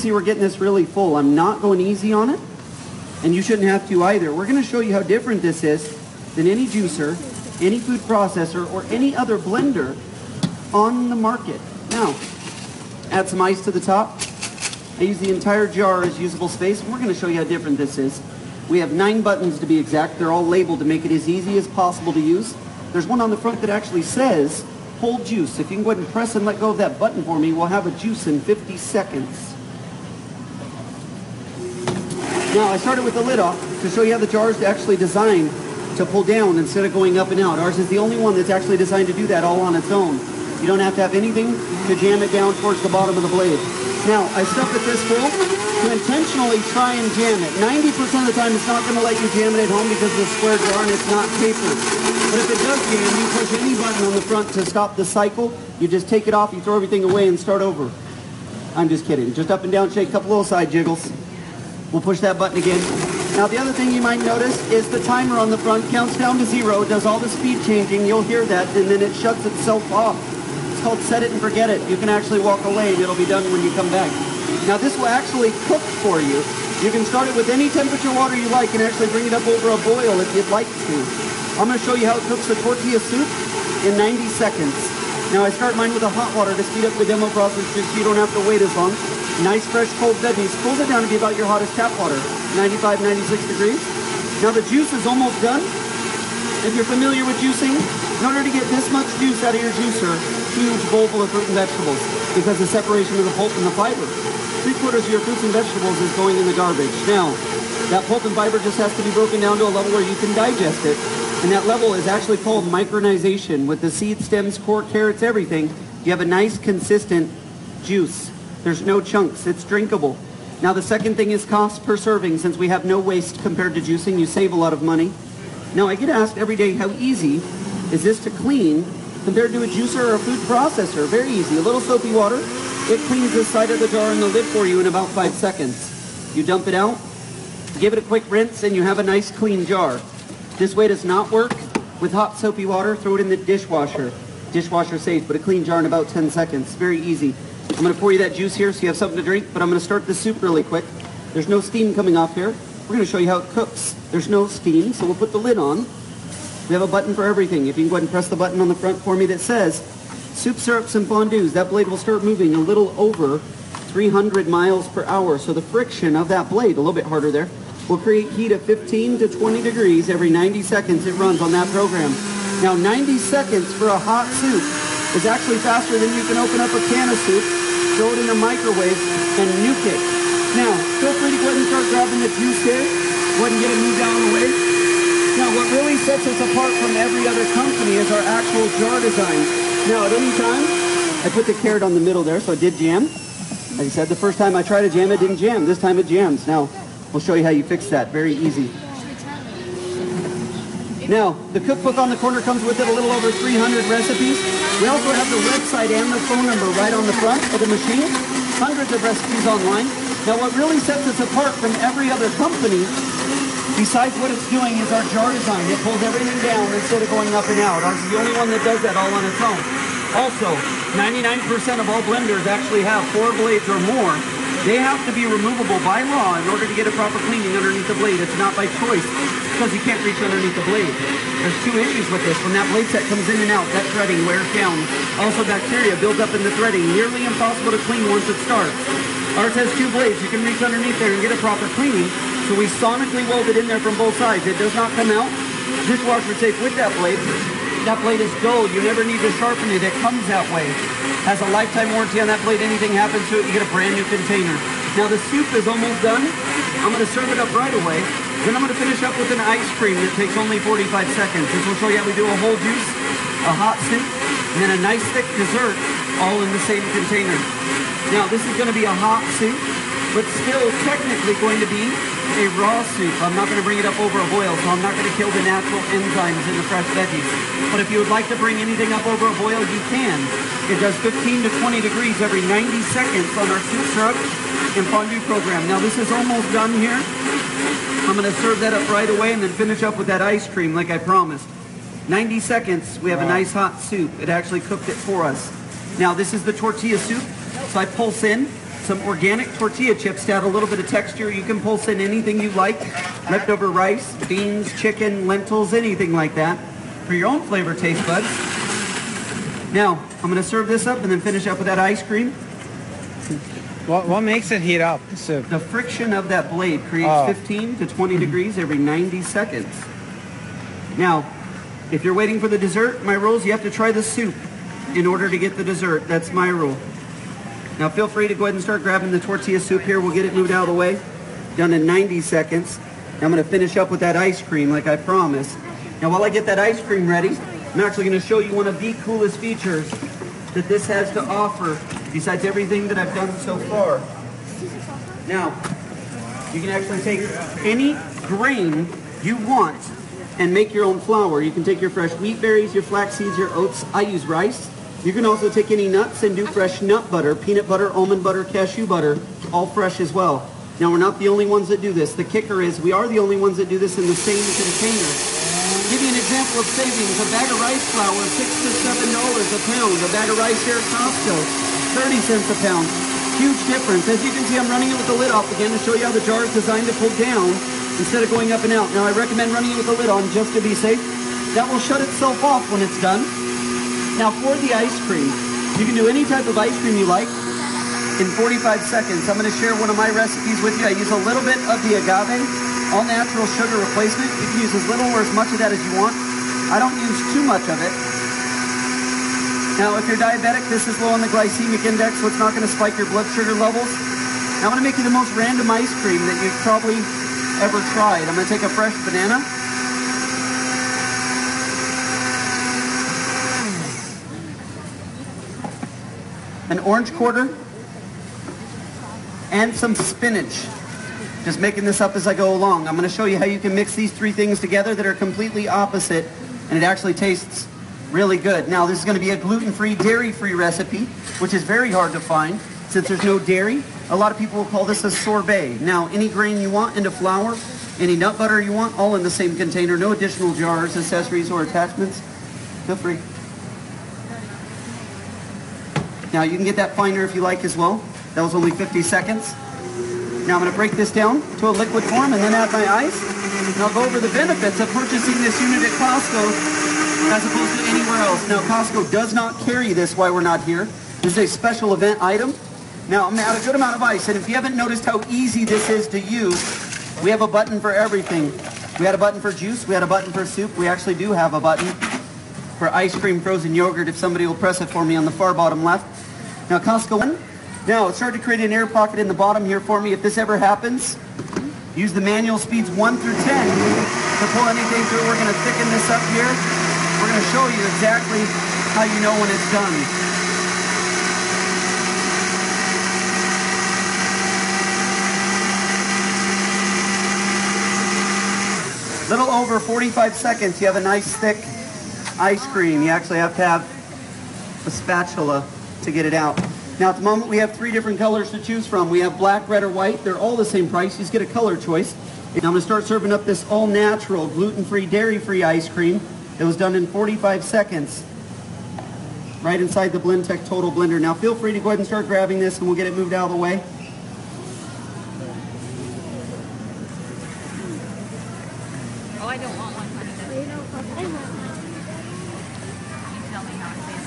See, we're getting this really full. I'm not going easy on it, and you shouldn't have to either. We're going to show you how different this is than any juicer, any food processor, or any other blender on the market. Now, add some ice to the top. I use the entire jar as usable space, and we're going to show you how different this is. We have 9 buttons to be exact. They're all labeled to make it as easy as possible to use. There's one on the front that actually says, hold juice. If you can go ahead and press and let go of that button for me, we'll have a juice in 50 seconds. Now, I started with the lid off to show you how the jar is actually designed to pull down instead of going up and out. Ours is the only one that's actually designed to do that all on its own. You don't have to have anything to jam it down towards the bottom of the blade. Now, I stuffed it this full to intentionally try and jam it. 90% of the time, it's not going to let you jam it at home because of the square jar and it's not tapered. But if it does jam, you push any button on the front to stop the cycle. You just take it off, you throw everything away, and start over. I'm just kidding. Just up and down, shake, a couple little side jiggles. We'll push that button again. Now, the other thing you might notice is the timer on the front counts down to 0, does all the speed changing. You'll hear that, and then it shuts itself off. It's called set it and forget it. You can actually walk away, and it'll be done when you come back. Now, this will actually cook for you. You can start it with any temperature water you like and actually bring it up over a boil if you'd like to. I'm going to show you how it cooks the tortilla soup in 90 seconds. Now, I start mine with a hot water to speed up the demo process just so you don't have to wait as long. Nice, fresh, cold veggies. Cools it down to be about your hottest tap water, 95, 96 degrees. Now, the juice is almost done. If you're familiar with juicing, in order to get this much juice out of your juicer, huge bowl full of fruit and vegetables because the separation of the pulp and the fiber. 3/4 of your fruits and vegetables is going in the garbage. Now, that pulp and fiber just has to be broken down to a level where you can digest it. And that level is actually called micronization. With the seeds, stems, core, carrots, everything, you have a nice, consistent juice. There's no chunks. It's drinkable. Now, the second thing is cost per serving. Since we have no waste compared to juicing, you save a lot of money. Now, I get asked every day, how easy is this to clean compared to a juicer or a food processor? Very easy. A little soapy water. It cleans the side of the jar and the lid for you in about 5 seconds. You dump it out, give it a quick rinse, and you have a nice clean jar. This way does not work with hot soapy water. Throw it in the dishwasher. Dishwasher safe, but a clean jar in about 10 seconds. Very easy. I'm going to pour you that juice here so you have something to drink, but I'm going to start the soup really quick. There's no steam coming off here. We're going to show you how it cooks. There's no steam, so we'll put the lid on. We have a button for everything. If you can go ahead and press the button on the front for me that says soup, syrups, and fondues, that blade will start moving a little over 300 miles per hour. So the friction of that blade, a little bit harder there, will create heat of 15 to 20 degrees every 90 seconds it runs on that program. Now, 90 seconds for a hot soup is actually faster than you can open up a can of soup, throw it in a microwave, and nuke it. Now, feel free to go ahead and start grabbing the juice here. Go ahead and get it moved down the way. Now, what really sets us apart from every other company is our actual jar design. Now, at any time, I put the carrot on the middle there, so it did jam. As I said, the first time I tried to jam, it didn't jam. This time it jams. Now, we'll show you how you fix that. Very easy. Now, the cookbook on the corner comes with it a little over 300 recipes. We also have the website and the phone number right on the front of the machine. Hundreds of recipes online. Now, what really sets us apart from every other company, besides what it's doing, is our jar design. It pulls everything down instead of going up and out. Ours is the only one that does that all on its own. Also, 99% of all blenders actually have 4 blades or more. They have to be removable by law in order to get a proper cleaning underneath the blade. It's not by choice because you can't reach underneath the blade. There's 2 issues with this. When that blade set comes in and out, that threading wears down. Also, bacteria builds up in the threading. Nearly impossible to clean once it starts. Ours has 2 blades. You can reach underneath there and get a proper cleaning. So we sonically weld it in there from both sides. It does not come out. Dishwasher safe with that blade. That blade is gold. You never need to sharpen it. It comes that way. Has a lifetime warranty on that blade. Anything happens to it, you get a brand new container. Now the soup is almost done. I'm going to serve it up right away. Then I'm going to finish up with an ice cream that takes only 45 seconds. This will show you how we do a whole juice, a hot soup, and then a nice thick dessert, all in the same container. Now this is going to be a hot soup, but still technically going to be a raw soup. I'm not going to bring it up over a boil, so I'm not going to kill the natural enzymes in the fresh veggies. But if you would like to bring anything up over a boil, you can. It does 15 to 20 degrees every 90 seconds on our soup, syrup, and fondue program. Now this is almost done here. I'm going to serve that up right away and then finish up with that ice cream like I promised. 90 seconds, we have a nice hot soup. It actually cooked it for us. Now this is the tortilla soup. So I pulse in, some organic tortilla chips to add a little bit of texture. You can pulse in anything you like, leftover rice, beans, chicken, lentils, anything like that for your own flavor taste buds. Now, I'm going to serve this up and then finish up with that ice cream. What makes it heat up? So the friction of that blade creates 15 to 20 degrees every 90 seconds. Now, if you're waiting for the dessert, my rules, you have to try the soup in order to get the dessert. That's my rule. Now feel free to go ahead and start grabbing the tortilla soup here. We'll get it moved out of the way. Done in 90 seconds. Now I'm going to finish up with that ice cream like I promised. Now while I get that ice cream ready, I'm actually going to show you one of the coolest features that this has to offer besides everything that I've done so far. Now, you can actually take any grain you want and make your own flour. You can take your fresh wheat berries, your flax seeds, your oats. I use rice. You can also take any nuts and do fresh nut butter, peanut butter, almond butter, cashew butter, all fresh as well. Now, we're not the only ones that do this. The kicker is we are the only ones that do this in the same container. To give you an example of savings, a bag of rice flour, $6 to $7 a pound. A bag of rice here at Costco, 30 cents a pound. Huge difference. As you can see, I'm running it with the lid off again to show you how the jar is designed to pull down instead of going up and out. Now, I recommend running it with the lid on just to be safe. That will shut itself off when it's done. Now for the ice cream, you can do any type of ice cream you like in 45 seconds. I'm going to share one of my recipes with you. I use a little bit of the agave, all natural sugar replacement. You can use as little or as much of that as you want. I don't use too much of it. Now if you're diabetic, this is low on the glycemic index, so it's not going to spike your blood sugar levels. Now I'm going to make you the most random ice cream that you've probably ever tried. I'm going to take a fresh banana. An orange quarter, and some spinach. Just making this up as I go along. I'm going to show you how you can mix these three things together that are completely opposite, and it actually tastes really good. Now, this is going to be a gluten-free, dairy-free recipe, which is very hard to find since there's no dairy. A lot of people will call this a sorbet. Now, any grain you want into flour, any nut butter you want, all in the same container. No additional jars, accessories, or attachments. Feel free. Now you can get that finer if you like as well. That was only 50 seconds. Now I'm going to break this down to a liquid form and then add my ice. And I'll go over the benefits of purchasing this unit at Costco as opposed to anywhere else. Now Costco does not carry this while we're not here. This is a special event item. Now I'm going to add a good amount of ice. And if you haven't noticed how easy this is to use, we have a button for everything. We had a button for juice. We had a button for soup. We actually do have a button for ice cream frozen yogurt if somebody will press it for me on the far bottom left. Now Costco one. Now it's starting to create an air pocket in the bottom here for me. If this ever happens, use the manual speeds 1 through 10 to pull anything through. We're going to thicken this up here. We're going to show you exactly how you know when it's done. Little over 45 seconds, you have a nice thick ice cream. You actually have to have a spatula to get it out. Now at the moment we have 3 different colors to choose from. We have black, red, or white. They're all the same price. You just get a color choice. Now I'm going to start serving up this all-natural, gluten-free, dairy-free ice cream. It was done in 45 seconds right inside the Blendtec Total Blender. Now feel free to go ahead and start grabbing this and we'll get it moved out of the way. Oh, I don't want one. You tell me how it tastes.